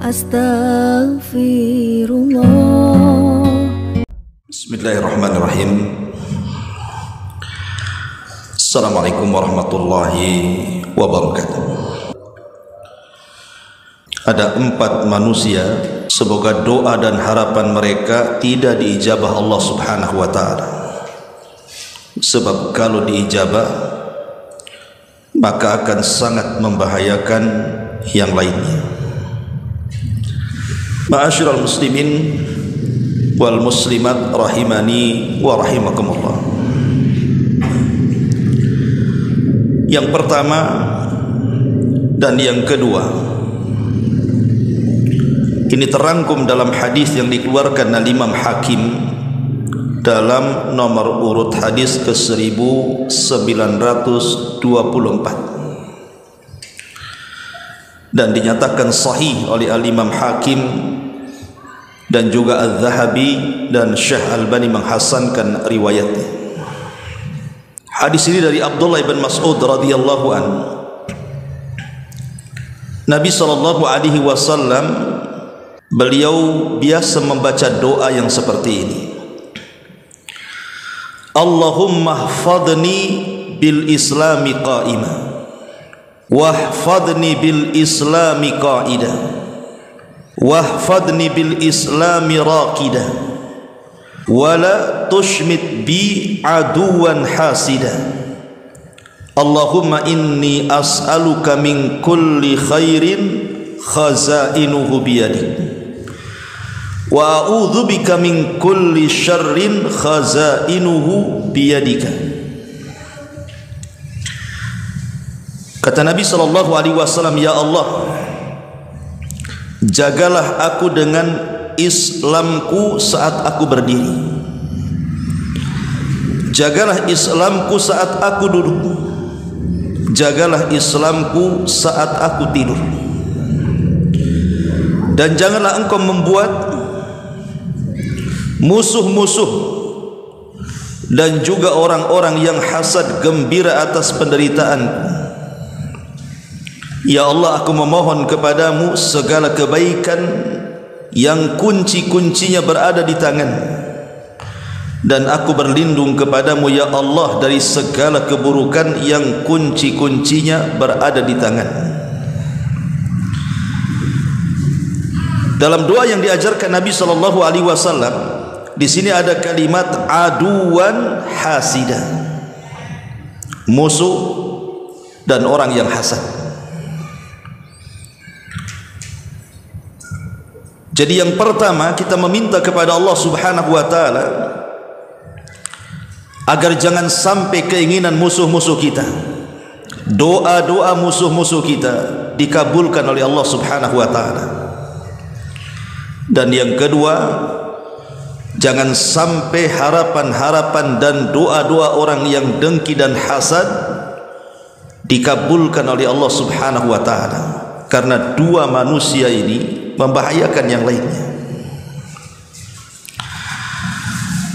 Astaghfirullah. Bismillahirrahmanirrahim. Assalamualaikum warahmatullahi wabarakatuh. Ada 4 manusia, semoga doa dan harapan mereka tidak diijabah Allah subhanahu wa ta'ala. Sebab kalau diijabah, maka akan sangat membahayakan yang lainnya. Ma'asyiral muslimin wal muslimat rahimani wa rahimakumullah. Yang pertama dan yang kedua, ini terangkum dalam hadis yang dikeluarkan oleh Imam Hakim dalam nomor urut hadis ke 1924 dan dinyatakan sahih oleh Imam Hakim dan juga Al-Zahabi dan Syekh Albani menghasankan riwayatnya. Hadis ini dari Abdullah bin Mas'ud radhiyallahu anhu. Nabi sallallahu alaihi wasallam beliau biasa membaca doa yang seperti ini. Allahumma hfadni bil islami qa'ima wahfadni bil islami qa'ida wahfadni bil islami raqida wala tushmit bi aduwan hasida. Allahumma inni as'aluka min kulli khairin khazainuhu biyadik wa a'udzu bika min kulli syarrin khazainuhu biyadika. Kata Nabi sallallahu alaihi wasallam, ya Allah, jagalah aku dengan Islamku saat aku berdiri, jagalah Islamku saat aku duduk, jagalah Islamku saat aku tidur, dan janganlah engkau membuat musuh-musuh dan juga orang-orang yang hasad gembira atas penderitaanku. Ya Allah, aku memohon kepadamu segala kebaikan yang kunci-kuncinya berada di tangan, dan aku berlindung kepadamu ya Allah dari segala keburukan yang kunci-kuncinya berada di tangan. Dalam doa yang diajarkan Nabi sallallahu alaihi wasallam, di sini ada kalimat aduwan hasida, musuh dan orang yang hasad. Jadi yang pertama, kita meminta kepada Allah subhanahu wa ta'ala agar jangan sampai keinginan musuh-musuh kita, doa-doa musuh-musuh kita dikabulkan oleh Allah subhanahu wa ta'ala. Dan yang kedua, jangan sampai harapan-harapan dan doa-doa orang yang dengki dan hasad dikabulkan oleh Allah subhanahu wa ta'ala, karena dua manusia ini membahayakan yang lainnya.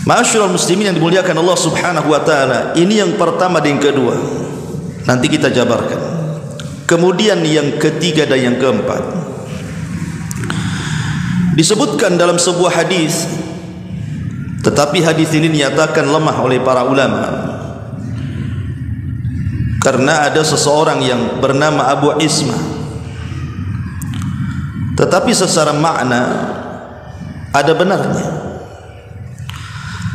Ma'asyiral muslimin yang dimuliakan Allah subhanahu wa ta'ala, ini yang pertama dan yang kedua, nanti kita jabarkan. Kemudian yang ketiga dan yang keempat, disebutkan dalam sebuah hadis, tetapi hadis ini dinyatakan lemah oleh para ulama, karena ada seseorang yang bernama Abu Ismah, tetapi secara makna ada benarnya.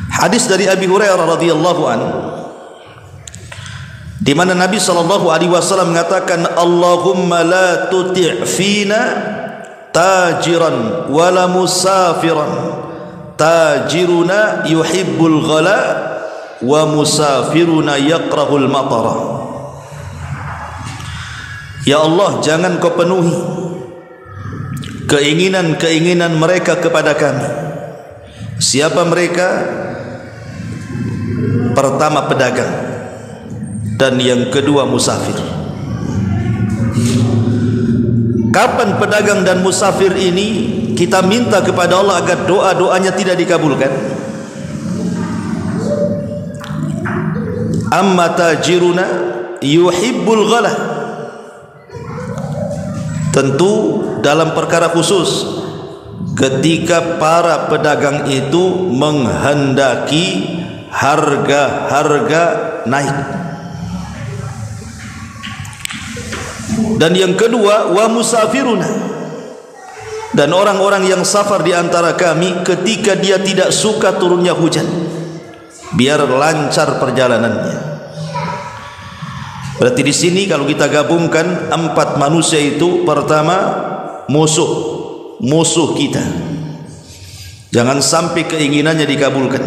Hadis dari Abi Hurairah radhiyallahu anhu, di mana Nabi sallallahu alaihi wasallam mengatakan, Allahumma la tuti' fina tajiran wala musafiran, tajiruna yuhibbul ghala wa musafiruna yakrahul matara. Ya Allah, jangan kau penuhi keinginan-keinginan mereka kepada kami. Siapa mereka? Pertama pedagang, dan yang kedua musafir. Kapan pedagang dan musafir ini kita minta kepada Allah agar doa-doanya tidak dikabulkan? Amma tajiruna yuhibbul ghala, Tentu dalam perkara khusus ketika para pedagang itu menghendaki harga-harga naik. Dan yang kedua, wa musafiruna, dan orang-orang yang safar di antara kami ketika dia tidak suka turunnya hujan, biar lancar perjalanannya. Berarti di sini kalau kita gabungkan 4 manusia itu, pertama musuh kita. Jangan sampai keinginannya dikabulkan.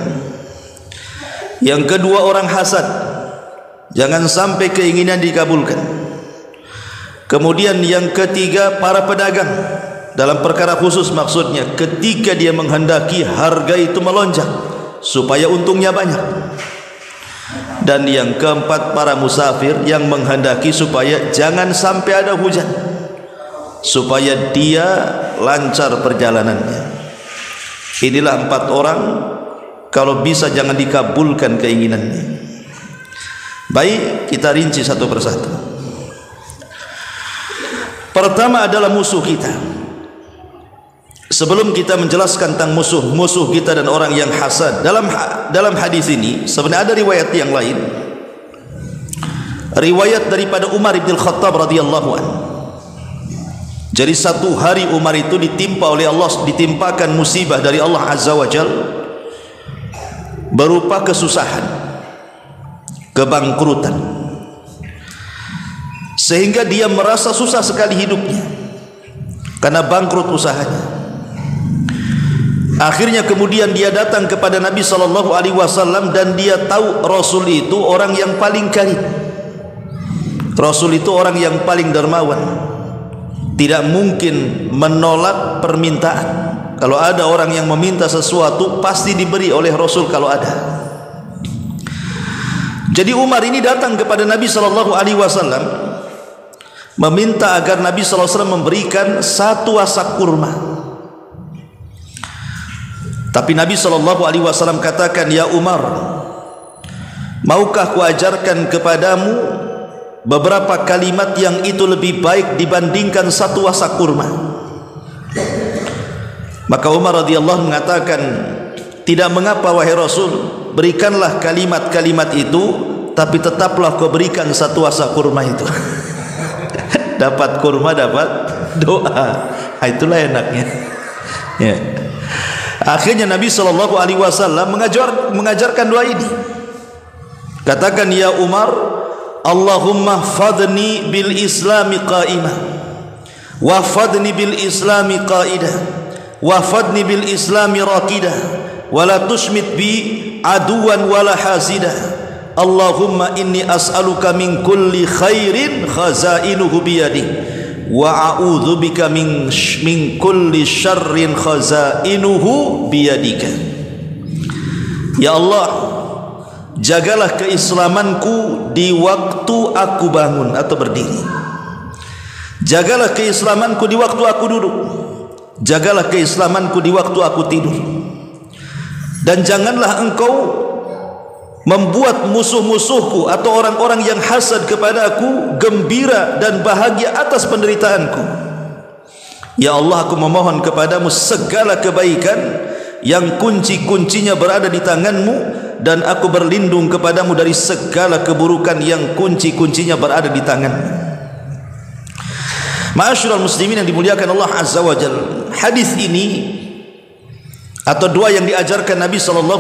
Yang kedua orang hasad, jangan sampai keinginan dikabulkan. Kemudian yang ketiga para pedagang, dalam perkara khusus maksudnya ketika dia menghendaki harga itu melonjak supaya untungnya banyak. Dan yang keempat para musafir yang menghendaki supaya jangan sampai ada hujan, supaya dia lancar perjalanannya. Inilah 4 orang, kalau bisa jangan dikabulkan keinginannya. Baik, kita rinci satu persatu. Pertama adalah musuh kita. Sebelum kita menjelaskan tentang musuh kita dan orang yang hasad, dalam hadis ini sebenarnya ada riwayat yang lain. Riwayat daripada Umar bin Khattab radhiyallahu anhu. Jadi satu hari Umar itu ditimpakan musibah dari Allah Azza wa Jalla berupa kesusahan, kebangkrutan, sehingga dia merasa susah sekali hidupnya karena bangkrut usahanya. Akhirnya kemudian dia datang kepada Nabi SAW dan dia tahu Rasul itu orang yang paling karim, Rasul itu orang yang paling dermawan, tidak mungkin menolak permintaan. Kalau ada orang yang meminta sesuatu pasti diberi oleh Rasul kalau ada. Jadi Umar ini datang kepada Nabi SAW meminta agar Nabi SAW memberikan 1 wasak kurma. Tapi Nabi SAW katakan, ya Umar, maukah kuajarkan kepadamu beberapa kalimat yang itu lebih baik dibandingkan 1 wasak kurma? Maka Umar radhiyallahu mengatakan, tidak mengapa wahai Rasul, berikanlah kalimat-kalimat itu, tapi tetaplah kau berikan 1 wasak kurma itu. Dapat kurma, dapat doa. Itulah enaknya. Ya. Akhirnya Nabi SAW mengajarkan doa ini. Katakan, ya Umar, Allahumma fadni bil islami qa'imah, wafadni bil islami qa'idah, wafadni bil islami raqidah, wala tushmit bi aduwan wala hasidah. Allahumma inni as'aluka min kulli khairin khazainuhu biyadik, wa a'udzu bika min kulli syarrin khazainuhu biyadika. Ya Allah, jagalah keislamanku di waktu aku bangun atau berdiri, jagalah keislamanku di waktu aku duduk, jagalah keislamanku di waktu aku tidur, dan janganlah engkau membuat musuh-musuhku atau orang-orang yang hasad kepada aku gembira dan bahagia atas penderitaanku. Ya Allah, aku memohon kepadamu segala kebaikan yang kunci-kuncinya berada di tanganmu, dan aku berlindung kepadamu dari segala keburukan yang kunci-kuncinya berada di tanganmu. Ma'asyiral muslimin yang dimuliakan Allah Azza wa Jalla, hadis ini atau doa yang diajarkan Nabi SAW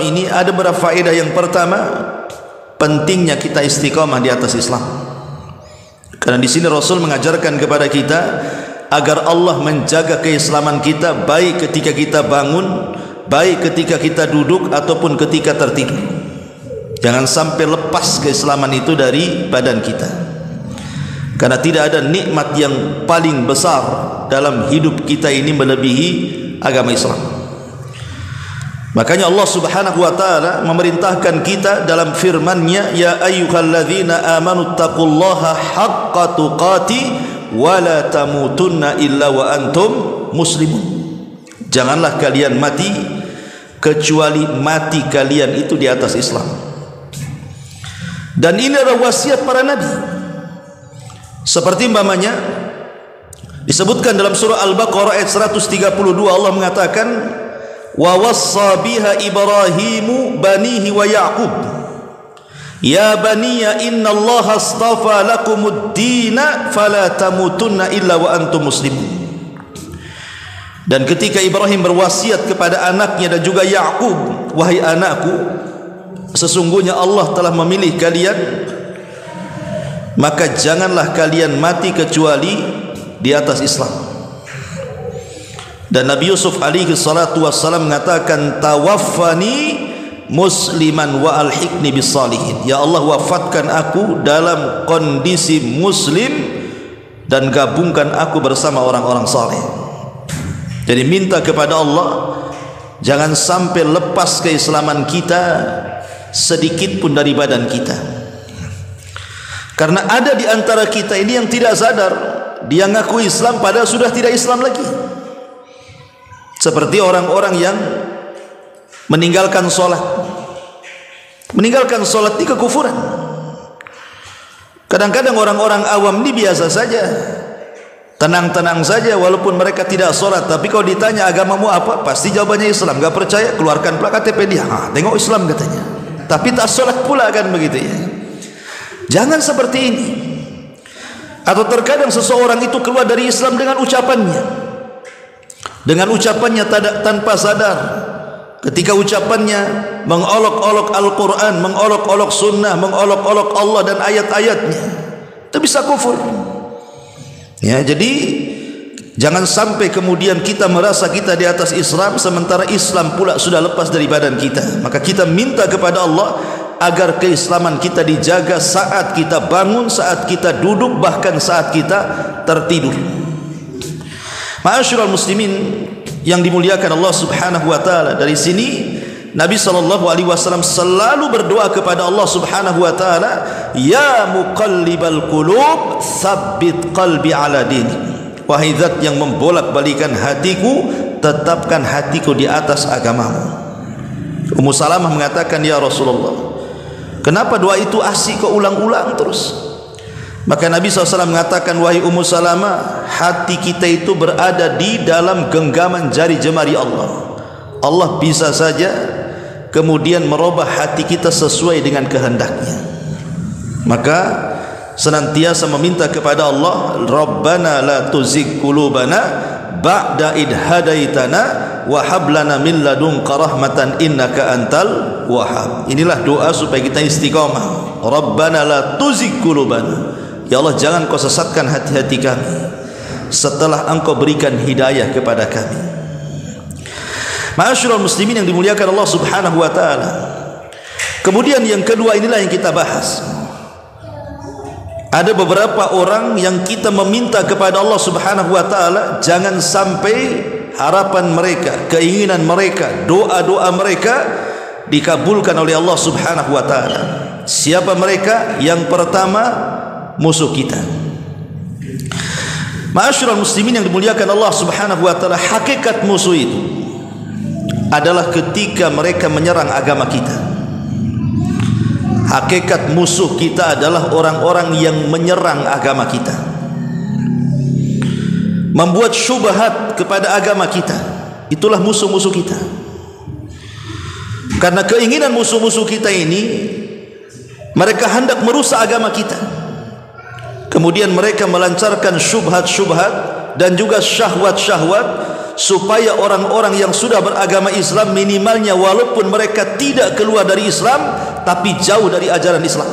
ini ada beberapa faedah. Yang pertama, pentingnya kita istiqamah di atas Islam. Karena di sini Rasul mengajarkan kepada kita agar Allah menjaga keislaman kita, baik ketika kita bangun, baik ketika kita duduk ataupun ketika tertidur. Jangan sampai lepas keislaman itu dari badan kita. Karena tidak ada nikmat yang paling besar dalam hidup kita ini melebihi agama Islam. Makanya Allah Subhanahu wa taala memerintahkan kita dalam firman-Nya, ya ayyuhalladzina amanu taqullaha haqqa tuqati wa la tamutunna illa wa antum muslimun. Janganlah kalian mati kecuali mati kalian itu di atas Islam. Dan ini adalah wasiat para nabi. Seperti umpamanya Disebutkan dalam surah Al-Baqarah ayat 132, Allah mengatakan, wa wassa biha Ibrahimu banihi wa Ya'qub ya baniya inna Allah astafa lakumud dina fala tamutunna illa wa antum muslimun. Dan ketika Ibrahim berwasiat kepada anaknya dan juga Ya'qub, wahai anakku, sesungguhnya Allah telah memilih kalian, maka janganlah kalian mati kecuali di atas Islam. Dan Nabi Yusuf alaihi salatu wassalam mengatakan, tawaffani musliman wa alhiqni bis salihin. Ya Allah, wafatkan aku dalam kondisi muslim dan gabungkan aku bersama orang-orang saleh. Jadi minta kepada Allah jangan sampai lepas keislaman kita sedikit pun dari badan kita. Karena ada di antara kita ini yang tidak sadar, dia ngaku Islam padahal sudah tidak Islam lagi. Seperti orang-orang yang meninggalkan sholat. Meninggalkan sholat ini kekufuran. Kadang-kadang orang-orang awam ini biasa saja, tenang-tenang saja walaupun mereka tidak sholat. Tapi kalau ditanya agamamu apa, pasti jawabannya Islam. Gak percaya, keluarkan pula KTP dia, tengok Islam katanya, tapi tak sholat pula, kan begitu ya. Jangan seperti ini. Atau terkadang seseorang itu keluar dari Islam dengan ucapannya, tanpa sadar. Ketika ucapannya mengolok-olok Al-Quran, mengolok-olok sunnah, mengolok-olok Allah dan ayat-ayatnya, itu bisa kufur ya. Jadi jangan sampai kemudian kita merasa kita di atas Islam sementara Islam pula sudah lepas dari badan kita. Maka kita minta kepada Allah agar keislaman kita dijaga saat kita bangun, saat kita duduk, bahkan saat kita tertidur. Ma'asyiral muslimin yang dimuliakan Allah Subhanahu wa taala, dari sini Nabi sallallahu alaihi wasallam selalu berdoa kepada Allah Subhanahu wa taala, ya muqallibal qulub tsabbit qalbi ala dinik. Wahai zat yang membolak-balikan hatiku, tetapkan hatiku di atas agamamu. Ummu Salamah mengatakan, ya Rasulullah, kenapa doa itu asik kok ulang-ulang terus? Maka Nabi SAW mengatakan, wahai Ummu Salamah, hati kita itu berada di dalam genggaman jari jemari Allah. Allah bisa saja kemudian merubah hati kita sesuai dengan kehendaknya. Maka senantiasa meminta kepada Allah, Rabbana la tuzigh qulubana ba'da id hadaitana wa hab lana min ladunka rahmatan innaka antal wahhab. Inilah doa supaya kita istiqamah. Rabbana la tuzigh qulubana, ya Allah, jangan kau sesatkan hati-hati kami setelah engkau berikan hidayah kepada kami. Ma'asyiral muslimin yang dimuliakan Allah Subhanahu wa taala. Kemudian yang kedua, inilah yang kita bahas. Ada beberapa orang yang kita meminta kepada Allah Subhanahu wa taala jangan sampai harapan mereka, keinginan mereka, doa-doa mereka dikabulkan oleh Allah Subhanahu wa taala. Siapa mereka? Yang pertama, musuh kita. Ma'asyiral muslimin yang dimuliakan Allah Subhanahu wa taala, hakikat musuh itu adalah ketika mereka menyerang agama kita. Hakikat musuh kita adalah orang-orang yang menyerang agama kita, membuat syubhat kepada agama kita. Itulah musuh-musuh kita. Karena keinginan musuh-musuh kita ini, mereka hendak merusak agama kita. Kemudian mereka melancarkan syubhat-syubhat dan juga syahwat-syahwat supaya orang-orang yang sudah beragama Islam, minimalnya walaupun mereka tidak keluar dari Islam, tapi jauh dari ajaran Islam.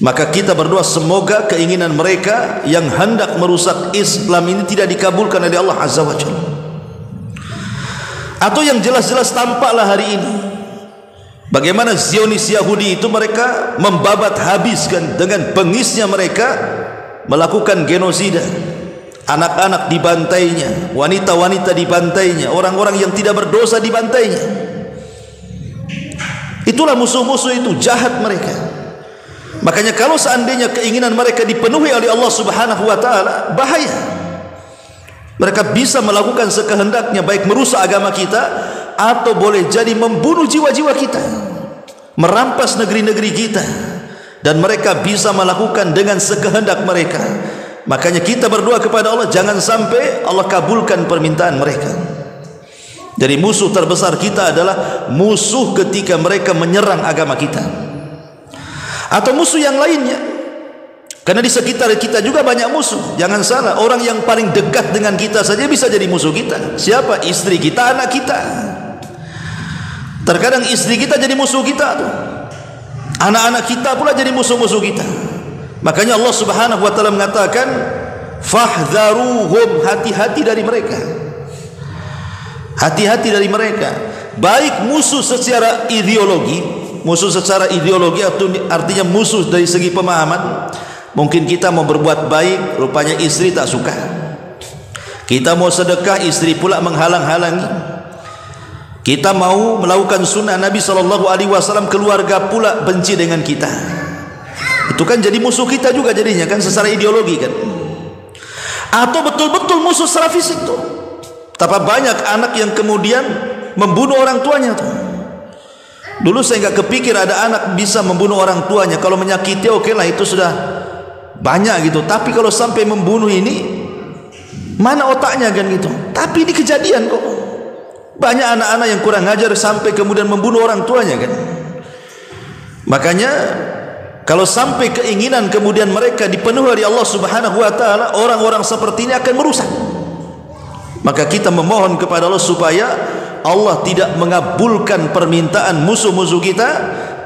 Maka kita berdoa semoga keinginan mereka yang hendak merusak Islam ini tidak dikabulkan oleh Allah Azza wa Jalla. Atau yang jelas-jelas tampaklah hari ini, bagaimana Zionis Yahudi itu mereka membabat habiskan dengan bengisnya mereka melakukan genosida. Anak-anak dibantainya, wanita-wanita dibantainya, orang-orang yang tidak berdosa dibantainya. Itulah musuh-musuh itu, jahat mereka. Makanya kalau seandainya keinginan mereka dipenuhi oleh Allah Subhanahu wa taala, bahaya. Mereka bisa melakukan sekehendaknya, baik merusak agama kita atau boleh jadi membunuh jiwa-jiwa kita, merampas negeri-negeri kita, dan mereka bisa melakukan dengan sekehendak mereka. Makanya kita berdoa kepada Allah, jangan sampai Allah kabulkan permintaan mereka. Jadi musuh terbesar kita adalah musuh ketika mereka menyerang agama kita, atau musuh yang lainnya. Karena di sekitar kita juga banyak musuh. Jangan salah, orang yang paling dekat dengan kita saja bisa jadi musuh kita. Siapa? Istri kita, anak kita. Terkadang istri kita jadi musuh kita tuh. Anak-anak kita pula jadi musuh-musuh kita. Makanya Allah Subhanahu wa taala mengatakan, fahdharuhum, hati-hati dari mereka. Hati-hati dari mereka. Baik musuh secara ideologi, musuh secara ideologi artinya musuh dari segi pemahaman. Mungkin kita mau berbuat baik, rupanya istri tak suka. Kita mau sedekah, istri pula menghalang-halangi. Kita mau melakukan sunnah Nabi SAW, keluarga pula benci dengan kita. Itu kan jadi musuh kita juga jadinya kan, secara ideologi kan. Atau betul-betul musuh secara fisik tuh. Betapa banyak anak yang kemudian membunuh orang tuanya tuh. Dulu saya nggak kepikir ada anak bisa membunuh orang tuanya. Kalau menyakiti oke lah, itu sudah banyak gitu. Tapi kalau sampai membunuh ini, mana otaknya kan gitu. Tapi ini kejadian kok. Banyak anak-anak yang kurang ajar sampai kemudian membunuh orang tuanya kan. Makanya kalau sampai keinginan kemudian mereka dipenuhi oleh Allah Subhanahu wa taala, orang-orang seperti ini akan merusak. Maka kita memohon kepada Allah supaya Allah tidak mengabulkan permintaan musuh-musuh kita,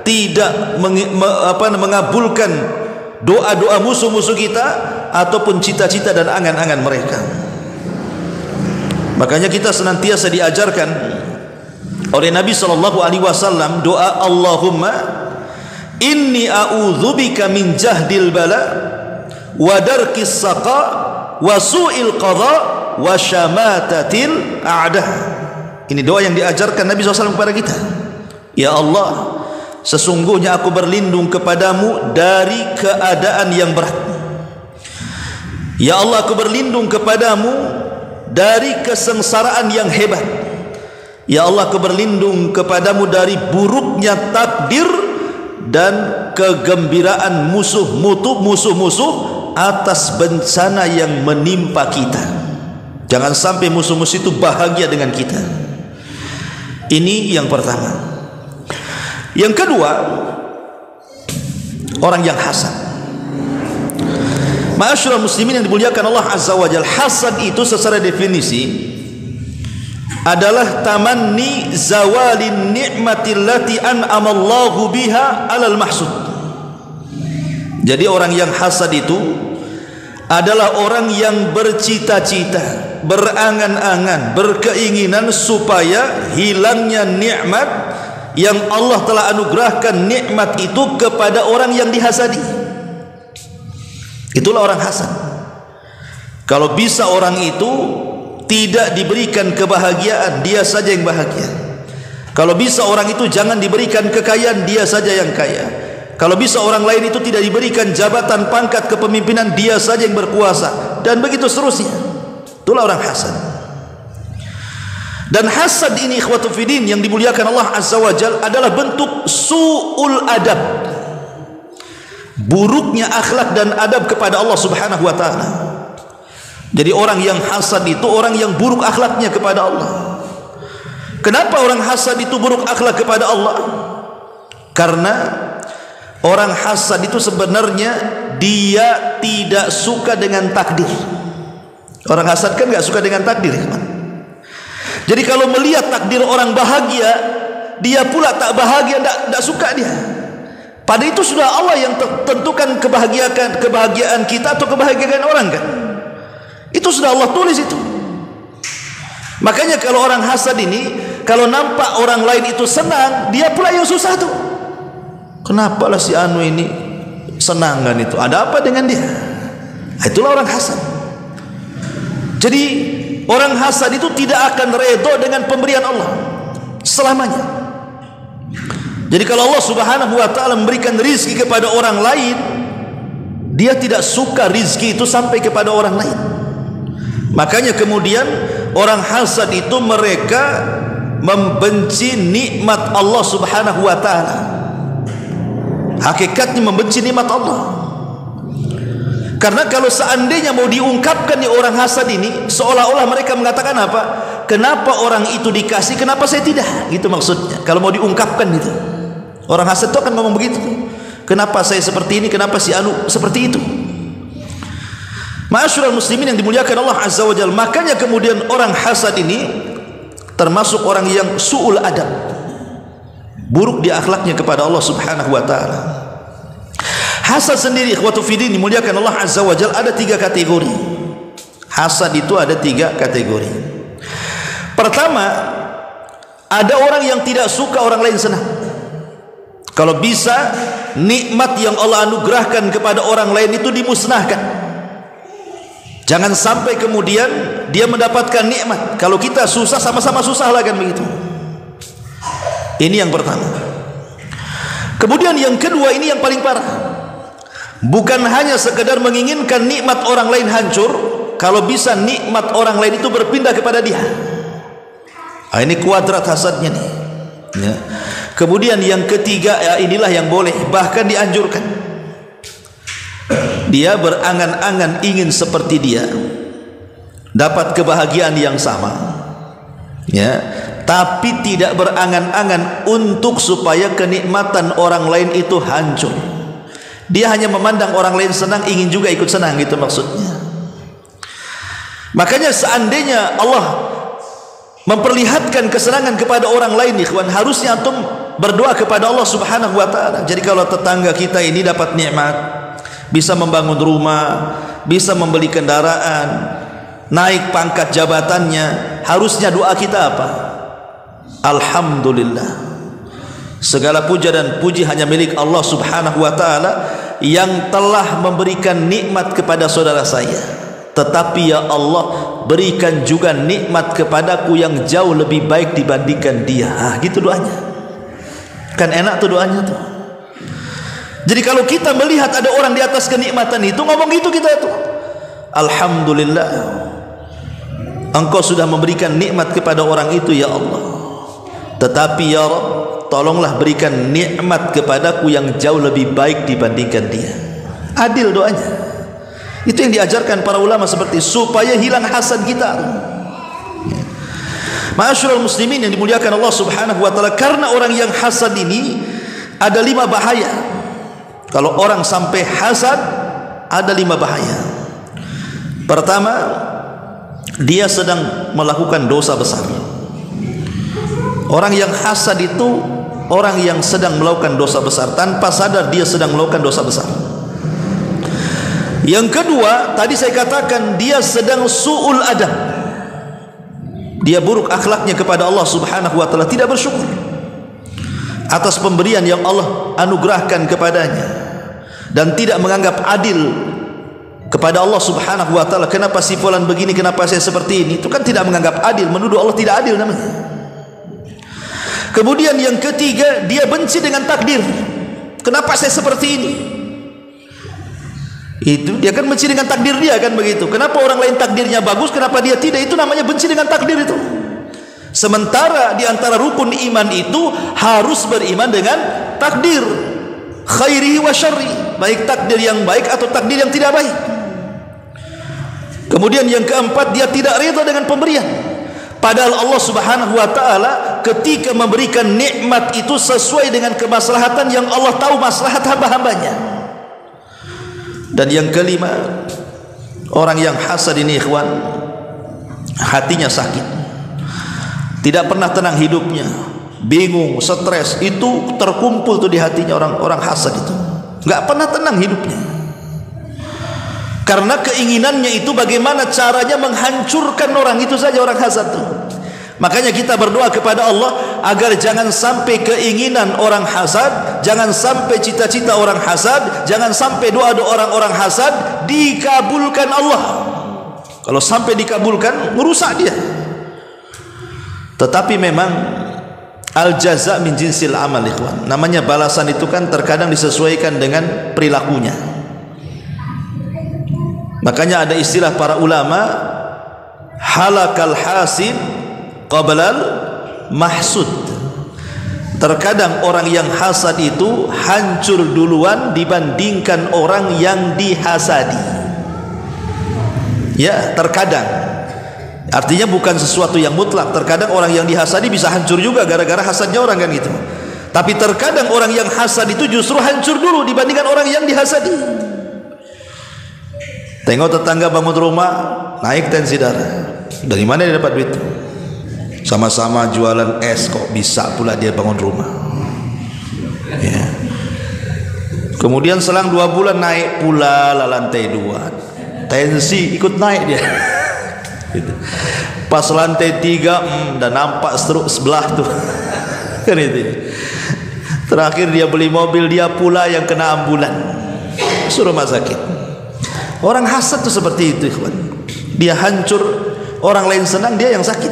tidak mengabulkan doa-doa musuh-musuh kita ataupun cita-cita dan angan-angan mereka. Makanya kita senantiasa diajarkan oleh Nabi SAW doa Allahumma inni a'udzubika min jahdil bala wa darkis saqa wa su'il qadha wa syamatatil a'dah. Ini doa yang diajarkan Nabi SAW kepada kita. Ya Allah, sesungguhnya aku berlindung kepadamu dari keadaan yang berat. Ya Allah, aku berlindung kepadamu dari kesengsaraan yang hebat. Ya Allah, aku berlindung kepadamu dari buruknya takdir dan kegembiraan musuh-musuh atas bencana yang menimpa kita. Jangan sampai musuh-musuh itu bahagia dengan kita. Ini yang pertama. Yang kedua, orang yang hasad. Ma'asyiral muslimin yang dimuliakan Allah Azza wa Jalla, hasad itu secara definisi adalah tamanni zawalin ni'matil lati an'amallahu biha 'alal mahsud. Jadi orang yang hasad itu adalah orang yang bercita-cita, berangan-angan, berkeinginan supaya hilangnya nikmat yang Allah telah anugerahkan nikmat itu kepada orang yang dihasadi. Itulah orang hasad. Kalau bisa orang itu tidak diberikan kebahagiaan, dia saja yang bahagia. Kalau bisa orang itu jangan diberikan kekayaan, dia saja yang kaya. Kalau bisa orang lain itu tidak diberikan jabatan pangkat kepemimpinan, dia saja yang berkuasa, dan begitu seterusnya. Itulah orang hasad. Dan hasad ini ikhwatu fiddin yang dimuliakan Allah Azza wa Jalla adalah bentuk su'ul adab, buruknya akhlak dan adab kepada Allah Subhanahu wa taala. Jadi orang yang hasad itu orang yang buruk akhlaknya kepada Allah. Kenapa orang hasad itu buruk akhlak kepada Allah? Karena orang hasad itu sebenarnya dia tidak suka dengan takdir. Orang hasad kan enggak suka dengan takdir, teman. Jadi kalau melihat takdir orang bahagia, dia pula tak bahagia, tidak suka dia. Pada itu sudah Allah yang tentukan kebahagiaan kita atau kebahagiaan orang kan. Itu sudah Allah tulis itu. Makanya kalau orang hasad ini, kalau nampak orang lain itu senang, dia pula yang susah tuh. Kenapa lah si anu ini senang kan itu? Ada apa dengan dia? Itulah orang hasad. Jadi orang hasad itu tidak akan redha dengan pemberian Allah selamanya. Jadi kalau Allah Subhanahu wa taala memberikan rizki kepada orang lain, dia tidak suka rizki itu sampai kepada orang lain. Makanya kemudian orang hasad itu mereka membenci nikmat Allah Subhanahu wa taala. Hakikatnya membenci nikmat Allah. Karena kalau seandainya mau diungkapkan di orang hasad ini, seolah-olah mereka mengatakan apa? Kenapa orang itu dikasih, kenapa saya tidak? Gitu maksudnya. Kalau mau diungkapkan itu, orang hasad itu akan ngomong begitu. Kenapa saya seperti ini, kenapa si anu seperti itu? Ma'asyiral muslimin yang dimuliakan Allah Azza wa Jalla. Makanya kemudian orang hasad ini termasuk orang yang su'ul adab, buruk di akhlaknya kepada Allah Subhanahu wa taala. Hasad sendiri ikhwatu fiddin dimuliakan Allah Azza wa Jalla ada 3 kategori. Hasad itu ada 3 kategori. Pertama, ada orang yang tidak suka orang lain senang. Kalau bisa nikmat yang Allah anugerahkan kepada orang lain itu dimusnahkan. Jangan sampai kemudian dia mendapatkan nikmat, kalau kita susah sama-sama susah lah kan begitu. Ini yang pertama. Kemudian yang kedua, ini yang paling parah. Bukan hanya sekedar menginginkan nikmat orang lain hancur, kalau bisa nikmat orang lain itu berpindah kepada dia. Ini kuadrat hasadnya nih ya. Kemudian yang ketiga, ya inilah yang boleh, bahkan dianjurkan. Dia berangan-angan ingin seperti dia, dapat kebahagiaan yang sama ya, tapi tidak berangan-angan untuk supaya kenikmatan orang lain itu hancur. Dia hanya memandang orang lain senang, ingin juga ikut senang, gitu maksudnya. Makanya seandainya Allah memperlihatkan kesenangan kepada orang lain, ikhwan, harusnya antum berdoa kepada Allah Subhanahu wa taala. Jadi kalau tetangga kita ini dapat nikmat, bisa membangun rumah, bisa membeli kendaraan, naik pangkat jabatannya, harusnya doa kita apa? Alhamdulillah, segala puja dan puji hanya milik Allah Subhanahu wa taala yang telah memberikan nikmat kepada saudara saya. Tetapi ya Allah, berikan juga nikmat kepadaku yang jauh lebih baik dibandingkan dia. Gitu doanya. Kan enak tuh doanya tuh. Jadi kalau kita melihat ada orang di atas kenikmatan itu, ngomong gitu kita itu, alhamdulillah, Engkau sudah memberikan nikmat kepada orang itu ya Allah. Tetapi ya Rabb, tolonglah berikan nikmat kepadaku yang jauh lebih baik dibandingkan dia. Adil doanya. Itu yang diajarkan para ulama seperti supaya hilang hasad kita. Ma'asyiral muslimin yang dimuliakan Allah Subhanahu wa taala, karena orang yang hasad ini ada 5 bahaya. Kalau orang sampai hasad ada 5 bahaya. Pertama, dia sedang melakukan dosa besar. Orang yang hasad itu orang yang sedang melakukan dosa besar, tanpa sadar dia sedang melakukan dosa besar. Yang kedua, tadi saya katakan dia sedang su'ul adab. Dia buruk akhlaknya kepada Allah Subhanahu wa taala, tidak bersyukur atas pemberian yang Allah anugerahkan kepadanya, dan tidak menganggap adil kepada Allah Subhanahu wa taala. Kenapa si fulan begini, kenapa saya seperti ini? Itu kan tidak menganggap adil, menuduh Allah tidak adil namanya. Kemudian yang ketiga, dia benci dengan takdir. Kenapa saya seperti ini? Itu dia kan benci dengan takdir dia, kan begitu. Kenapa orang lain takdirnya bagus, kenapa dia tidak? Itu namanya benci dengan takdir itu. Sementara di antara rukun iman itu harus beriman dengan takdir, khairihi wa syarri, baik takdir yang baik atau takdir yang tidak baik. Kemudian yang keempat, dia tidak rida dengan pemberian. Padahal Allah Subhanahu wa taala ketika memberikan nikmat itu sesuai dengan kemaslahatan yang Allah tahu maslahat hamba-hambanya. Dan yang kelima, orang yang hasad ini ikhwan, hatinya sakit, tidak pernah tenang hidupnya, bingung, stres, itu terkumpul tuh di hatinya orang hasad itu, nggak pernah tenang hidupnya. Karena keinginannya itu bagaimana caranya menghancurkan orang itu saja, orang hasad itu. Makanya kita berdoa kepada Allah agar jangan sampai keinginan orang hasad, jangan sampai cita-cita orang hasad, jangan sampai doa-doa orang-orang hasad dikabulkan Allah. Kalau sampai dikabulkan, merusak dia. Tetapi memang al-jaza min jinsil amal ikhwan. Namanya balasan itu kan terkadang disesuaikan dengan perilakunya. Makanya ada istilah para ulama, halakal hasid qablal mahsud. Terkadang orang yang hasad itu hancur duluan dibandingkan orang yang dihasadi. Ya, terkadang. Artinya bukan sesuatu yang mutlak. Terkadang orang yang dihasadi bisa hancur juga gara-gara hasadnya orang, kan gitu. Tapi terkadang orang yang hasad itu justru hancur dulu dibandingkan orang yang dihasadi. Tengok tetangga bangun rumah, naik tensi darah. Dari mana dia dapat duit? Sama-sama jualan es, kok bisa pula dia bangun rumah. Ya. Kemudian selang 2 bulan naik pula lantai 2, tensi ikut naik dia. Gitu. Pas lantai 3 dan nampak struk sebelah tuh. Kan itu. Terakhir dia beli mobil, dia pula yang kena ambulan, suruh rumah sakit. Orang hasad tuh seperti itu, ikhwan. Dia hancur, orang lain senang, dia yang sakit.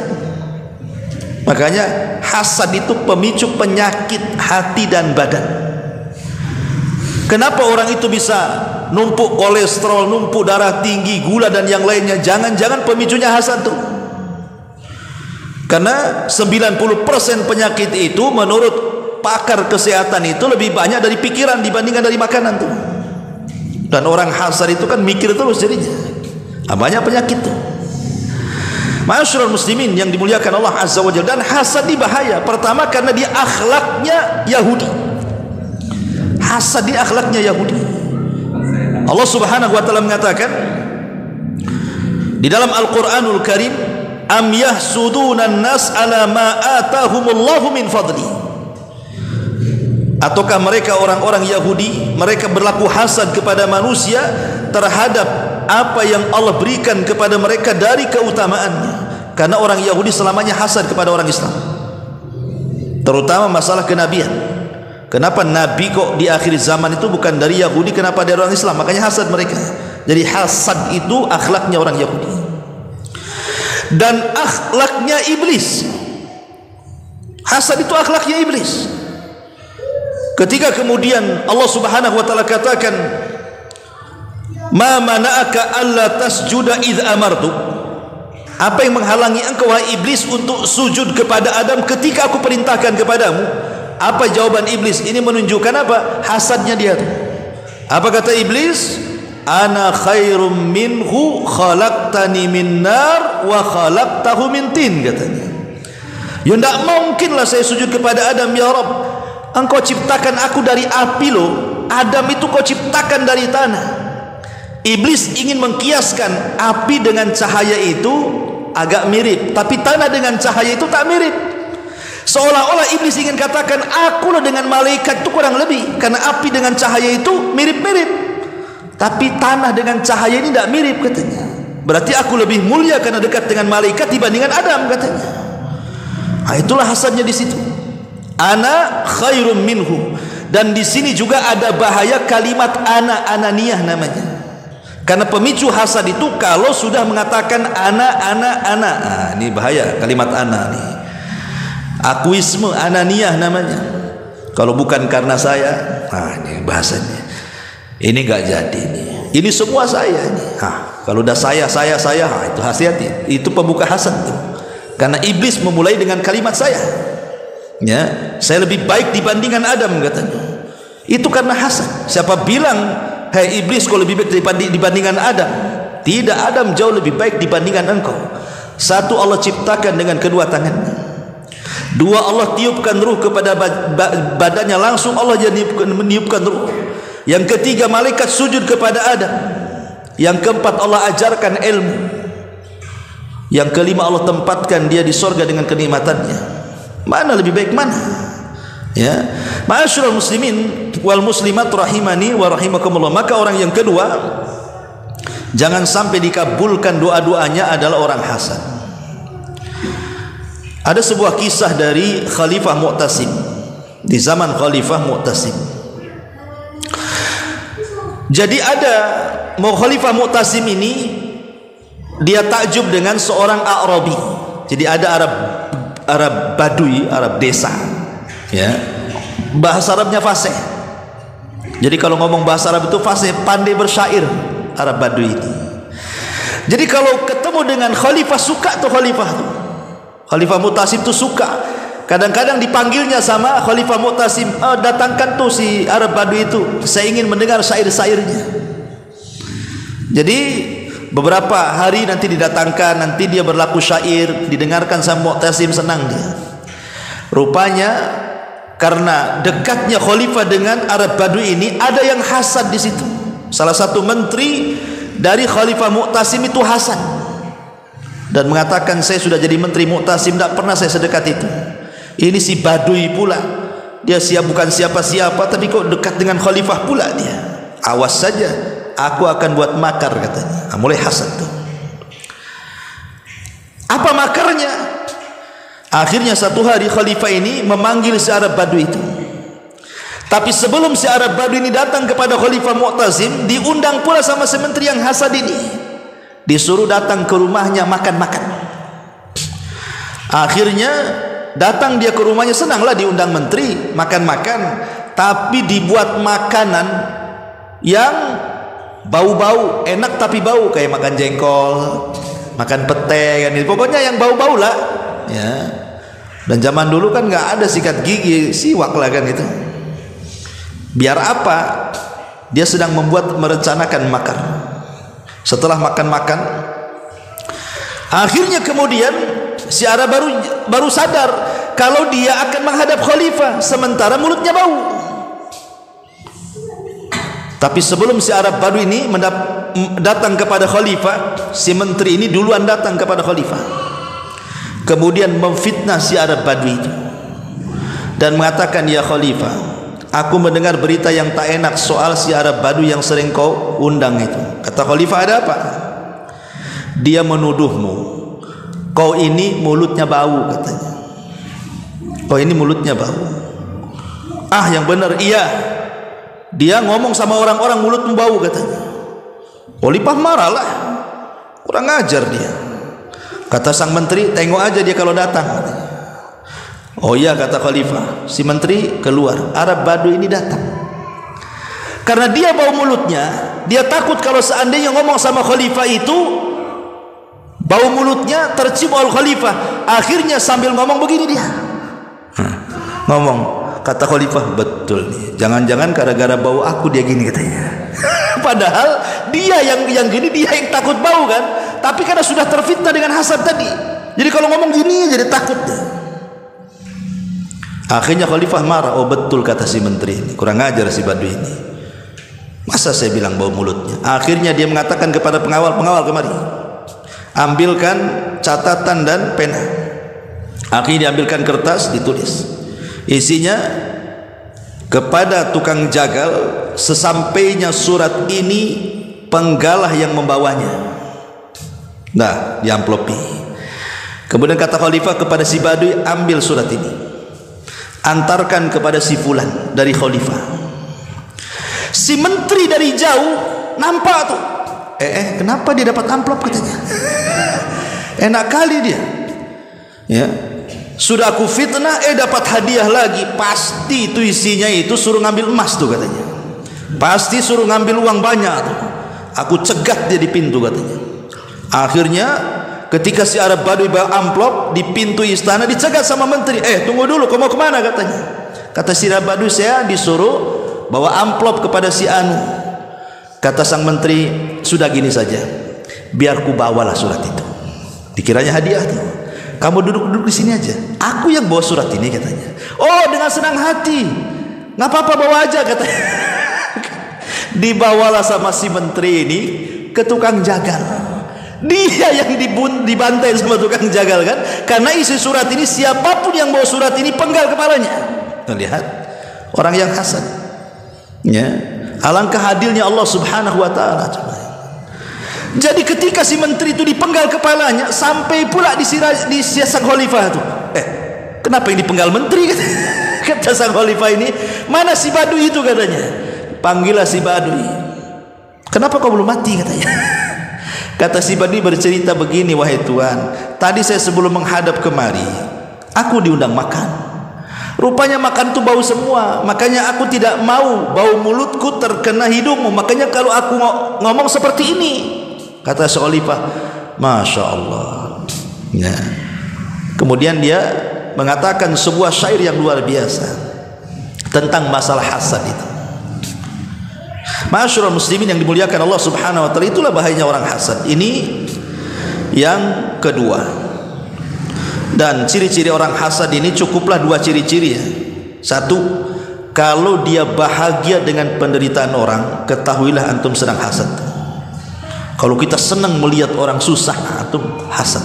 Makanya hasad itu pemicu penyakit hati dan badan. Kenapa orang itu bisa numpuk kolesterol, numpuk darah tinggi, gula dan yang lainnya? Jangan-jangan pemicunya hasad tuh. Karena 90% penyakit itu menurut pakar kesehatan itu lebih banyak dari pikiran dibandingkan dari makanan tuh. Dan orang hasad itu kan mikir terus jadinya. Banyak penyakit tuh. Ma'asyiral muslimin yang dimuliakan Allah Azza wa Jalla. Dan hasad ini bahaya. Pertama karena dia akhlaknya Yahudi. Hasad di akhlaknya Yahudi. Allah Subhanahu wa taala mengatakan di dalam Al-Qur'anul Karim, am yahsudunan nas ala ma atahumullahu min fadli. Ataukah mereka orang-orang Yahudi, mereka berlaku hasad kepada manusia terhadap apa yang Allah berikan kepada mereka dari keutamaannya. Karena orang Yahudi selamanya hasad kepada orang Islam, terutama masalah kenabian. Kenapa Nabi kok di akhir zaman itu bukan dari Yahudi, kenapa dari orang Islam? Makanya hasad mereka. Jadi hasad itu akhlaknya orang Yahudi dan akhlaknya iblis. Hasad itu akhlaknya iblis. Ketika kemudian Allah Subhanahu wa taala katakan, ma mana'aka alla tasjuda idh amartu, apa yang menghalangi engkau wahai iblis untuk sujud kepada Adam ketika aku perintahkan kepadamu? Apa jawaban iblis? Ini menunjukkan apa? Hasadnya dia. Apa kata iblis? Ana khairum minhu khalaqtani min nar wa khalaqtahu min tin, katanya. Ya tidak mungkinlah saya sujud kepada Adam, ya Rabb. Engkau ciptakan aku dari api loh. Adam itu kau ciptakan dari tanah. Iblis ingin mengkiaskan api dengan cahaya itu agak mirip, tapi tanah dengan cahaya itu tak mirip. Seolah-olah iblis ingin katakan aku loh dengan malaikat itu kurang lebih, karena api dengan cahaya itu mirip-mirip, tapi tanah dengan cahaya ini tidak mirip, katanya. Berarti aku lebih mulia karena dekat dengan malaikat dibandingkan Adam, katanya. Nah, itulah hasadnya di situ. Ana khairum minhu. Dan di sini juga ada bahaya kalimat ana, ananiyah namanya. Karena pemicu hasad itu kalau sudah mengatakan ana. Nah, ini bahaya kalimat ana nih. Akuisme, ananiyah namanya. Kalau bukan karena saya, nah ini bahasanya. Ini enggak jadi nih. Ini semua saya nih. Kalau udah saya, itu hati-hati. Itu pembuka hasad tuh. Karena iblis memulai dengan kalimat saya. Ya, saya lebih baik dibandingkan Adam, katanya. Itu karena hasad. Siapa bilang, "Hai iblis, kau lebih baik dibandingkan Adam?" Tidak, Adam jauh lebih baik dibandingkan engkau. Satu, Allah ciptakan dengan kedua tangannya. Dua, Allah tiupkan ruh kepada badannya, langsung Allah meniupkan ruh. Yang ketiga, malaikat sujud kepada Adam. Yang keempat, Allah ajarkan ilmu. Yang kelima, Allah tempatkan dia di sorga dengan kenikmatannya. Mana lebih baik mana? Ya, ma'asyiral muslimin wal muslimat rahimani wa rahimakumullah. Maka orang yang kedua, jangan sampai dikabulkan doa-doanya adalah orang hasad. Ada sebuah kisah dari Khalifah Mu'tasim. Di zaman Khalifah Mu'tasim, jadi ada Khalifah Mu'tasim ini, dia takjub dengan seorang Arabi. Jadi ada Arab Badui, Arab desa, ya, bahasa Arabnya fasih. Jadi kalau ngomong bahasa Arab itu fasih, pandai bersyair Arab Badui ini. Jadi kalau ketemu dengan Khalifah, suka tuh Khalifah tuh. Khalifah Mu'tasim itu suka. Kadang-kadang dipanggilnya sama Khalifah Mu'tasim, datangkan tuh si Arab Badui itu, saya ingin mendengar syair-syairnya. Jadi beberapa hari nanti didatangkan, nanti dia berlaku syair, didengarkan sama Mu'tasim, senang dia. Rupanya karena dekatnya khalifah dengan Arab Badui ini, ada yang hasad di situ. Salah satu menteri dari Khalifah Mu'tasim itu hasad dan mengatakan, saya sudah jadi menteri Mu'tasim, tidak pernah saya sedekat itu. Ini si Badui pula, dia bukan siapa-siapa, tapi kok dekat dengan khalifah pula dia. Awas saja, aku akan buat makar, katanya. Mulai hasad tuh. Apa makarnya? Akhirnya satu hari khalifah ini memanggil si Arab Badui itu. Tapi sebelum si Arab Badui ini datang kepada Khalifah Mu'tasim, diundang pula sama si menteri yang hasad ini. Disuruh datang ke rumahnya makan-makan. Akhirnya datang dia ke rumahnya, senanglah diundang menteri makan-makan, tapi dibuat makanan yang bau-bau, enak tapi bau, kayak makan jengkol, makan pete kan, pokoknya yang bau-bau lah ya. Dan zaman dulu kan nggak ada sikat gigi, siwak lah kan itu. Biar apa? Dia sedang merencanakan makar. Setelah makan-makan, akhirnya kemudian si Arab baru sadar kalau dia akan menghadap khalifah sementara mulutnya bau. Tapi sebelum si Arab Badui ini datang kepada khalifah, si menteri ini duluan datang kepada khalifah, kemudian memfitnah si Arab Badui itu dan mengatakan, ya khalifah, aku mendengar berita yang tak enak soal si Arab Badui yang sering kau undang itu. Kata khalifah, ada apa? Dia menuduhmu, kau ini mulutnya bau, katanya. Kau ini mulutnya bau. Ah, yang benar, iya. Dia ngomong sama orang-orang mulutmu bau, katanya. Khalifah marahlah, kurang ajar dia. Kata sang menteri, tengok aja dia kalau datang, katanya. Oh iya, kata khalifah. Si menteri keluar, Arab Badui ini datang. Karena dia bau mulutnya, dia takut kalau seandainya ngomong sama khalifah itu, bau mulutnya tercium oleh khalifah. Akhirnya sambil ngomong begini dia, ngomong, kata khalifah, betul nih, jangan-jangan gara-gara bau aku dia gini, katanya. Padahal dia yang gini, dia yang takut bau kan, tapi karena sudah terfitnah dengan hasad tadi, jadi kalau ngomong gini jadi takut dia. Akhirnya khalifah marah. Oh betul, kata si menteri ini, kurang ajar si Badui ini, masa saya bilang bau mulutnya. Akhirnya dia mengatakan kepada pengawal kemari, ambilkan catatan dan pena. Akhirnya diambilkan kertas, ditulis isinya, kepada tukang jagal, sesampainya surat ini penggalah yang membawanya. Nah, diamplopi. Kemudian kata khalifah kepada si Badui, ambil surat ini, antarkan kepada si fulan dari khalifah. Si menteri dari jauh nampak tuh, kenapa dia dapat amplop, katanya. Enak kali dia, ya. Sudah aku fitnah, dapat hadiah lagi. Pasti itu isinya itu suruh ngambil emas tuh, katanya. Pasti suruh ngambil uang banyak tuh. Aku cegat dia di pintu, katanya. Akhirnya ketika si Arab Badui bawa amplop di pintu istana, dicegat sama menteri. Tunggu dulu, kau mau kemana, katanya. Kata si Arab Badui, saya disuruh bawa amplop kepada si Anu. Kata sang menteri, sudah gini saja, biar ku bawalah surat itu. Dikiranya hadiah tuh. Kamu duduk di sini aja, aku yang bawa surat ini, katanya. Oh, dengan senang hati, nggak apa-apa, bawa aja, katanya. Dibawalah sama si menteri ini ke tukang jagal. Dia yang dibantai sama tukang jagal kan, karena isi surat ini, siapapun yang bawa surat ini penggal kepalanya. Lihat orang yang hasad, ya. Alangkah adilnya Allah Subhanahu wa taala. Jadi ketika si menteri itu dipenggal kepalanya, sampai pula di sang khalifah itu, kenapa ini dipenggal menteri? Kata sang khalifah ini, mana si Badui itu, katanya. Panggillah si Badui. Kenapa kau belum mati, katanya. Kata si Badui bercerita begini, wahai Tuan, tadi saya sebelum menghadap kemari, aku diundang makan. Rupanya makan itu bau semua, makanya aku tidak mau bau mulutku terkena hidungmu. Makanya kalau aku ngomong seperti ini, kata si khalifah, Masya Allah, ya. Kemudian dia mengatakan sebuah syair yang luar biasa tentang masalah hasad itu. Ma'asyiral muslimin yang dimuliakan Allah Subhanahu wa taala, itulah bahayanya orang hasad. Ini yang kedua. Dan ciri-ciri orang hasad ini cukuplah dua ciri-ciri ya. Satu, kalau dia bahagia dengan penderitaan orang, ketahuilah antum sedang hasad. Kalau kita senang melihat orang susah, antum hasad.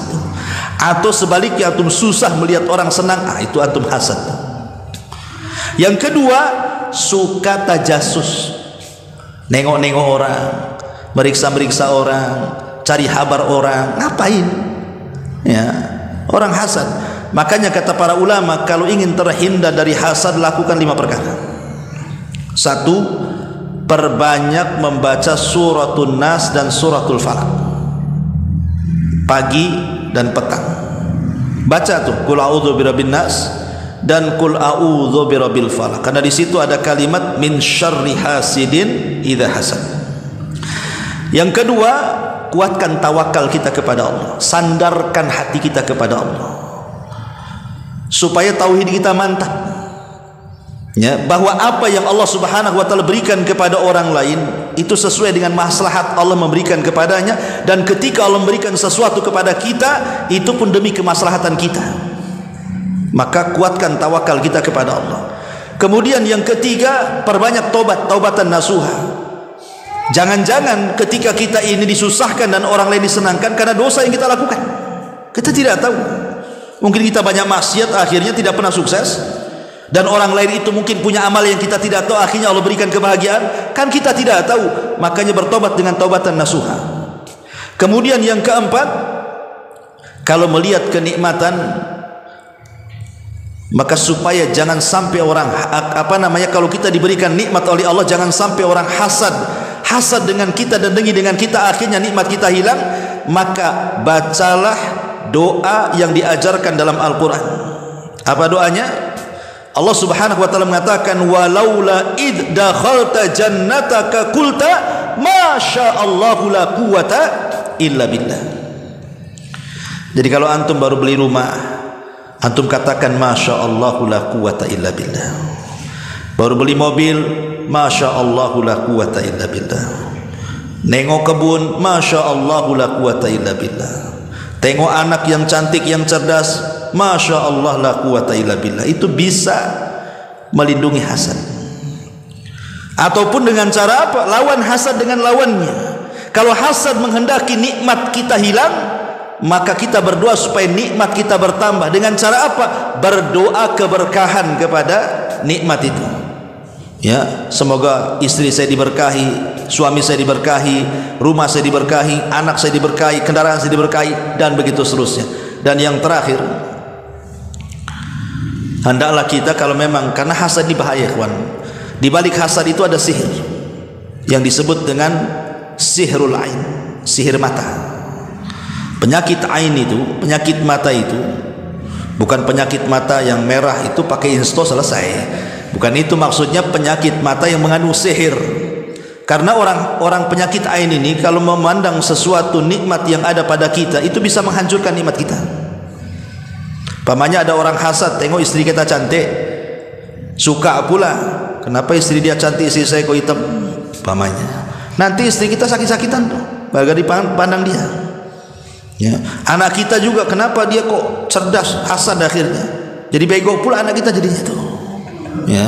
Atau sebaliknya, antum susah melihat orang senang, itu antum hasad. Yang kedua, suka tajasus, nengok-nengok orang, meriksa-meriksa orang, cari kabar orang. Ngapain? Ya, orang hasad. Makanya kata para ulama, kalau ingin terhindar dari hasad, lakukan 5 perkara. 1, perbanyak membaca suratul Nas dan suratul Falaq pagi dan petang. Baca tuh qul a'udzu birabbin nas dan qul a'udzu birabbil falaq, karena di situ ada kalimat min syarri hasidin idza hasad. Yang kedua, kuatkan tawakal kita kepada Allah, sandarkan hati kita kepada Allah supaya tauhid kita mantap ya, bahwa apa yang Allah Subhanahu wa taala berikan kepada orang lain itu sesuai dengan maslahat Allah memberikan kepadanya, dan ketika Allah memberikan sesuatu kepada kita itu pun demi kemaslahatan kita. Maka kuatkan tawakal kita kepada Allah. Kemudian yang ketiga, perbanyak tobat, taubatan nasuha. Jangan-jangan ketika kita ini disusahkan dan orang lain disenangkan karena dosa yang kita lakukan. Kita tidak tahu. Mungkin kita banyak maksiat, akhirnya tidak pernah sukses. Dan orang lain itu mungkin punya amal yang kita tidak tahu, akhirnya Allah berikan kebahagiaan. Kan kita tidak tahu. Makanya bertobat dengan taubatan nasuha. Kemudian yang keempat, kalau melihat kenikmatan, maka supaya jangan sampai orang kalau kita diberikan nikmat oleh Allah, jangan sampai orang hasad dengan kita dan dengki dengan kita, akhirnya nikmat kita hilang. Maka bacalah doa yang diajarkan dalam Al-Quran. Apa doanya? Allah Subhanahu wa taala mengatakan, walaula id dakhalta jannataka qulta masya Allahu la quwata illa billah. Jadi kalau antum baru beli rumah, antum katakan masya Allahu la quwata illa billah. Baru beli mobil, masya Allahu la quwata illa billah. Nengok kebun, masya Allahu la quwata illa billah. Tengok anak yang cantik, yang cerdas, masya Allah la quwata illa billah. Itu bisa melindungi hasad. Ataupun dengan cara apa? Lawan hasad dengan lawannya. Kalau hasad menghendaki nikmat kita hilang, maka kita berdoa supaya nikmat kita bertambah. Dengan cara apa? Berdoa keberkahan kepada nikmat itu. Ya, semoga istri saya diberkahi, suami saya diberkahi, rumah saya diberkahi, anak saya diberkahi, kendaraan saya diberkahi, dan begitu seterusnya. Dan yang terakhir, hendaklah kita, kalau memang, karena hasad ini bahaya kawan, di balik hasad itu ada sihir yang disebut dengan sihrul ain, sihir mata. Penyakit ain itu, penyakit mata itu bukan penyakit mata yang merah itu pakai insto selesai. Bukan itu maksudnya, penyakit mata yang mengandung sihir. Karena orang penyakit ain ini kalau memandang sesuatu nikmat yang ada pada kita, itu bisa menghancurkan nikmat kita. Pamannya ada orang hasad, tengok istri kita cantik, suka pula, kenapa istri dia cantik, istri saya kok hitam, pamannya. Nanti istri kita sakit-sakitan tuh, bagai dipandang dia. Ya. Anak kita juga, kenapa dia kok cerdas, hasad akhirnya, jadi bego pula anak kita jadinya tuh. Ya.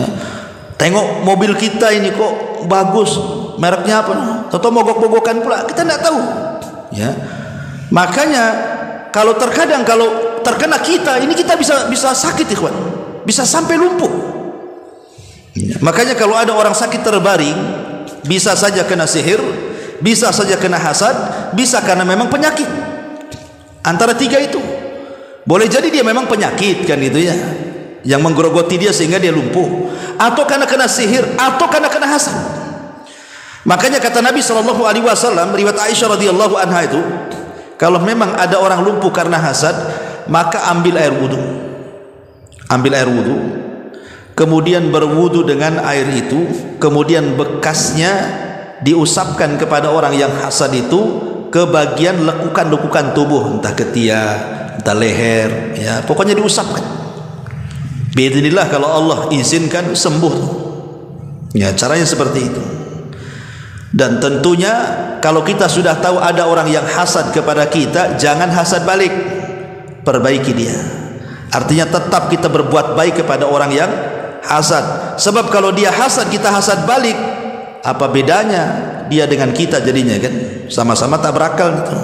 Tengok mobil kita ini kok bagus, mereknya apa? Atau mogok-mogokan pula, kita tidak tahu. Ya. Makanya kalau terkadang kalau terkena kita ini, kita bisa sakit ikhwan, bisa sampai lumpuh. Ya. Makanya kalau ada orang sakit terbaring, bisa saja kena sihir, bisa saja kena hasad, bisa karena memang penyakit. Antara tiga itu. Boleh jadi dia memang penyakit kan itu ya, yang menggerogoti dia sehingga dia lumpuh, atau karena kena sihir, atau karena kena hasad. Makanya kata Nabi SAW, riwayat Aisyah radhiyallahu anha itu, kalau memang ada orang lumpuh karena hasad, maka ambil air wudu, kemudian berwudu dengan air itu, kemudian bekasnya diusapkan kepada orang yang hasad itu ke bagian lekukan-lekukan tubuh, entah ketiak, entah leher, ya pokoknya diusapkan. Biidznillah, kalau Allah izinkan sembuh. Ya, caranya seperti itu. Dan tentunya kalau kita sudah tahu ada orang yang hasad kepada kita, jangan hasad balik, perbaiki dia. Artinya tetap kita berbuat baik kepada orang yang hasad. Sebab kalau dia hasad, kita hasad balik, apa bedanya dia dengan kita jadinya kan? Sama-sama tak berakal gitu.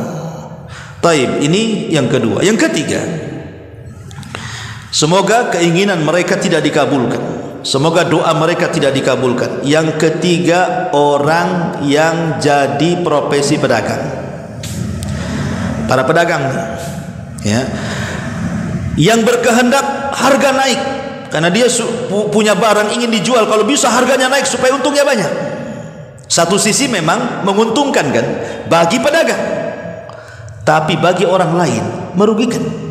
Taib, ini yang kedua. Yang ketiga, semoga keinginan mereka tidak dikabulkan. Semoga doa mereka tidak dikabulkan. Yang ketiga, orang yang jadi profesi pedagang. Para pedagang ya, yang berkehendak harga naik karena dia punya barang ingin dijual, kalau bisa harganya naik supaya untungnya banyak. Satu sisi memang menguntungkan kan bagi pedagang, tapi bagi orang lain merugikan.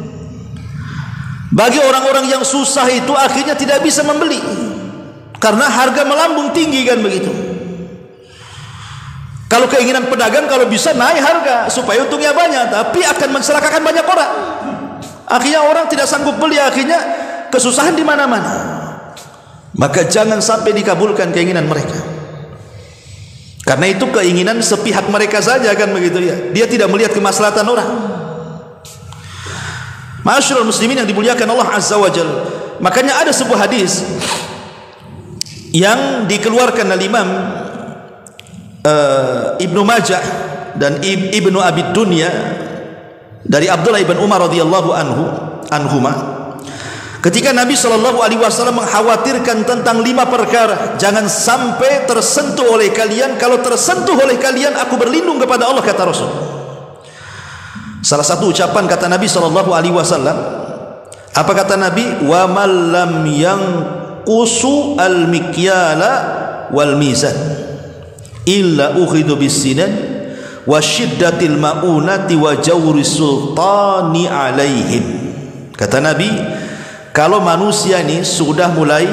Bagi orang-orang yang susah itu akhirnya tidak bisa membeli karena harga melambung tinggi kan begitu. Kalau keinginan pedagang kalau bisa naik harga supaya untungnya banyak, tapi akan mencelakakan banyak orang. Akhirnya orang tidak sanggup beli, akhirnya kesusahan di mana-mana. Maka jangan sampai dikabulkan keinginan mereka. Karena itu keinginan sepihak mereka saja kan begitu ya. Dia tidak melihat kemaslahatan orang. Ma'asyiral muslimin yang dimuliakan Allah Azza wa Jalla. Makanya ada sebuah hadis yang dikeluarkan oleh Imam Ibnu Majah dan Ibnu Abi Dunya dari Abdullah ibn Umar radhiyallahu anhuma, ketika Nabi sallallahu alaihi wasallam mengkhawatirkan tentang 5 perkara, jangan sampai tersentuh oleh kalian. Kalau tersentuh oleh kalian, aku berlindung kepada Allah, kata Rasul. Salah satu ucapan kata Nabi sallallahu alaihi wasallam, apa kata Nabi? Wa man lam yanqusu al-mikyala wal mizan illa ukhidu bis-sinan wa syiddatil maunati wa jawri sultani alaihim. Kata Nabi, kalau manusia ini sudah mulai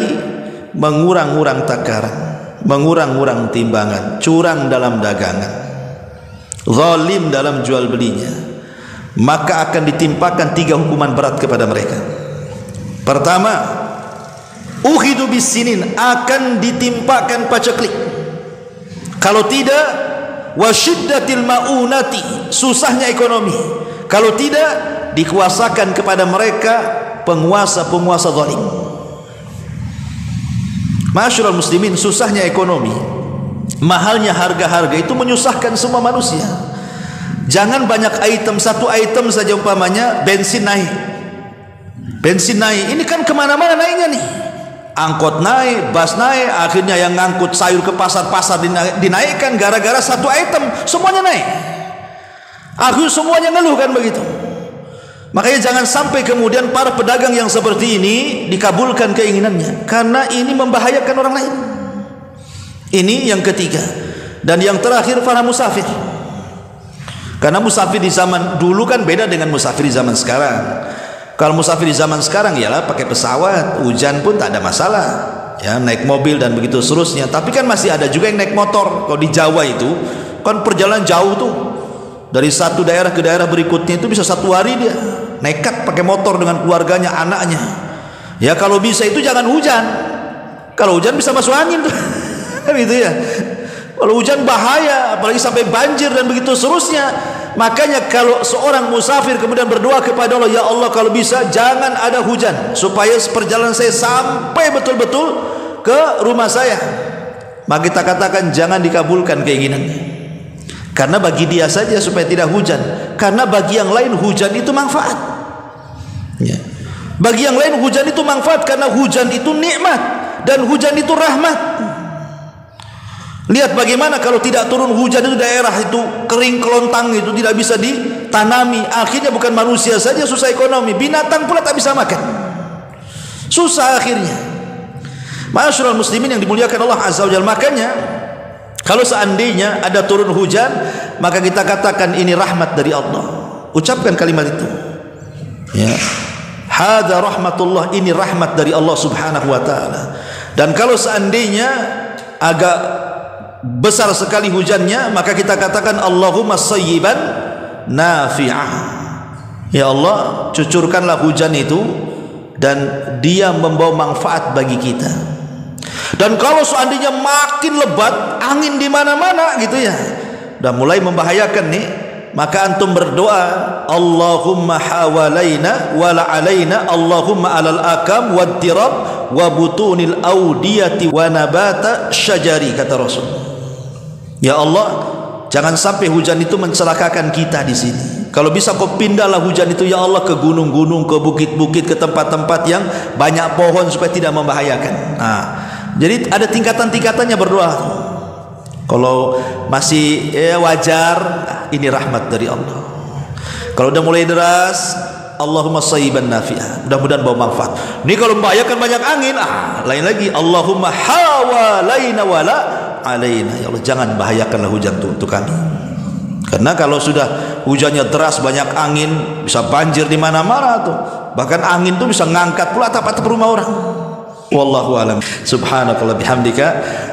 mengurang-urang takaran, mengurang-urang timbangan, curang dalam dagangan, zalim dalam jual belinya, maka akan ditimpakan 3 hukuman berat kepada mereka. Pertama, ukhidu bis-sinin, akan ditimpakan paceklik. Kalau tidak, wasyiddatil maunati, susahnya ekonomi. Kalau tidak, dikuasakan kepada mereka penguasa-penguasa zalim. Ma'asyiral muslimin, susahnya ekonomi, mahalnya harga-harga itu menyusahkan semua manusia. Jangan banyak item, satu item saja umpamanya bensin naik. Bensin naik, ini kan kemana-mana naiknya nih. Angkot naik, bus naik, akhirnya yang ngangkut sayur ke pasar-pasar dinaikkan gara-gara satu item, semuanya naik. Akhirnya semuanya ngeluh kan begitu. Makanya jangan sampai kemudian para pedagang yang seperti ini dikabulkan keinginannya, karena ini membahayakan orang lain. Ini yang ketiga. Dan yang terakhir, para musafir. Karena musafir di zaman dulu kan beda dengan musafir di zaman sekarang. Kalau musafir di zaman sekarang ialah pakai pesawat, hujan pun tak ada masalah, ya, naik mobil dan begitu seterusnya. Tapi kan masih ada juga yang naik motor. Kalau di Jawa itu kan perjalanan jauh tuh, dari satu daerah ke daerah berikutnya itu bisa 1 hari dia nekat pakai motor dengan keluarganya, anaknya. Ya kalau bisa itu jangan hujan. Kalau hujan bisa masuk angin tuh, gitu ya. Kalau hujan bahaya, apalagi sampai banjir dan begitu seterusnya. Makanya kalau seorang musafir kemudian berdoa kepada Allah, ya Allah kalau bisa jangan ada hujan, supaya perjalanan saya sampai betul-betul ke rumah saya. Maka kita katakan jangan dikabulkan keinginannya, karena bagi dia saja supaya tidak hujan. Karena bagi yang lain hujan itu manfaat, ya. Bagi yang lain hujan itu manfaat, karena hujan itu nikmat dan hujan itu rahmat. Lihat bagaimana kalau tidak turun hujan itu daerah itu kering kelontang, itu tidak bisa ditanami. Akhirnya bukan manusia saja susah ekonomi, binatang pula tak bisa makan, susah akhirnya. Ma'asyiral muslimin yang dimuliakan Allah Azza wa Jalla. Makanya kalau seandainya ada turun hujan, maka kita katakan ini rahmat dari Allah. Ucapkan kalimat itu, ya, hadza rahmatullah, ini rahmat dari Allah Subhanahu wa taala. Dan kalau seandainya agak besar sekali hujannya, maka kita katakan Allahumma sayyiban nafi'ah, ya Allah cucurkanlah hujan itu dan dia membawa manfaat bagi kita. Dan kalau seandainya makin lebat, angin di mana-mana gitu ya, udah mulai membahayakan nih, maka antum berdoa, Allahumma hawalaina wala alaina, Allahumma alal akam wad tirab wa butunil audiyati wa nabata syajari, kata Rasul. Ya Allah, jangan sampai hujan itu mencelakakan kita di sini. Kalau bisa kau pindahlah hujan itu ya Allah ke gunung-gunung, ke bukit-bukit, ke tempat-tempat yang banyak pohon supaya tidak membahayakan. Nah, jadi ada tingkatan-tingkatannya berdoa. Kalau masih wajar, ini rahmat dari Allah. Kalau udah mulai deras, Allahumma sayyiban nafi'ah, mudah-mudahan bawa manfaat. Ini kalau membahayakan banyak angin, lain lagi, Allahumma hawalaina wala alaina, ya Allah jangan bahayakanlah hujan itu untuk kami. Karena kalau sudah hujannya deras, banyak angin, bisa banjir di mana-mana tuh. Bahkan angin tuh bisa ngangkat pula atap-atap rumah orang. Wallahu alam. Subhanakallah bihamdika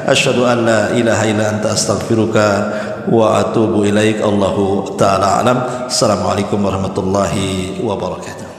asyhadu an la ilaha illa anta astaghfiruka wa atubu ilaik. Allahu taala alam. Assalamualaikum warahmatullahi wabarakatuh.